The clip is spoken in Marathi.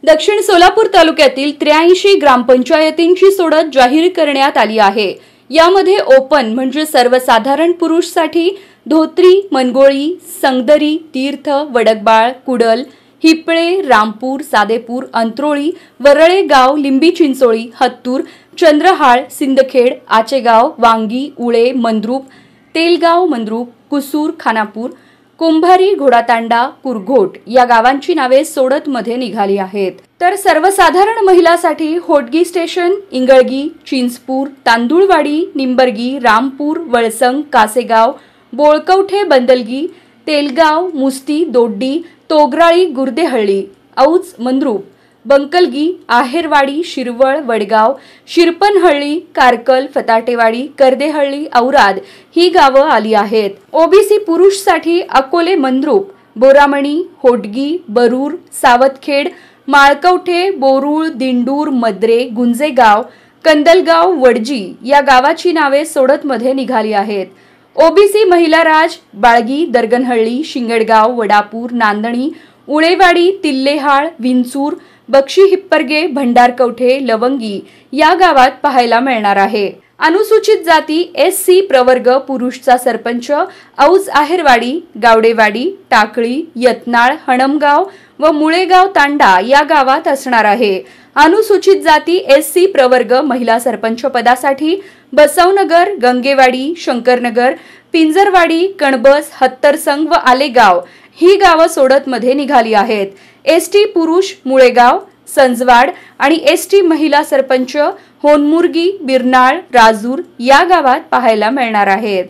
दक्षिण सोलापूर तालुक्यातील 83 ग्रामपंचायतींची सोडत जाहीर करण्यात आली आहे। यामध्ये ओपन म्हणजे सर्वसाधारण पुरुषसाठी धोत्री, मनगोळी, संगदरी, तीर्थ, वडकबाळ, कुडल, हिपळे, रामपूर, सादेपूर, अंत्रोळी, वरळे गाव, लिंबी चिंचोळी, हत्तूर, चंद्रहाळ, सिंदखेड, आचेगाव, वांगी, उळे, मंद्रुप, तेलगाव, मंद्रुप, कुसूर, खानापूर, कुंभारी, घोडातांडा, कुरघोट या गावांची नावे सोडतमध्ये निघाली आहेत। तर सर्वसाधारण महिलांसाठी होटगी स्टेशन, इंगळगी, चिंचपूर, तांदुळवाडी, निंबर्गी, रामपूर, वळसंग, कासेगाव, बोळकवठे, बंदलगी, तेलगाव, मुस्ती, दोड्डी, तोगराळी, गुर्देहळ्ळी, औज, मंद्रुप, बंकलगी, आहेरवाडी, शिरवळ, वडगाव, शिरपनहळ्ळी, कारकल, फताटेवाडी, करदेहळ्ळी, औराद ही गावं आली आहेत। ओबीसी पुरुषसाठी अकोले, मंद्रुप, बोरामणी, होटगी, बरूर, सावतखेड, माळकवठे, बोरुळ, दिंडूर, मद्रे, गुंजेगाव, कंदलगाव, वडजी या गावाची नावे सोडतमध्ये निघाली आहेत। ओबीसी महिला राज बाळगी, दरगनहळ्ळी, शिंगडगाव, वडापूर, नांदणी, उळेवाडी, तिल्लेहाळ, विंचूर, बक्षी हिप्परगे, भंडारकवठे, लवंगी या गावात पाहायला मिळणार आहे। अनुसूचित जाती एससी प्रवर्ग पुरुषचा सरपंच औज आहेरवाडी, गावडेवाडी, टाकळी, यत्नाळ, हणमगाव व मुळेगाव तांडा या गावात असणार आहे। अनुसूचित जाती एससी प्रवर्ग महिला सरपंच पदासाठी बसवनगर, गंगेवाडी, शंकरनगर, पिंजरवाडी, कणबस, हत्तरसंग व आलेगाव ही गावं सोडतमध्ये निघाली आहेत। एसटी पुरुष मुळेगाव, संजवाड आणि एसटी महिला सरपंच होनमुर्गी, बिरनाळ, राजूर या गावात पाहायला मिळणार आहेत।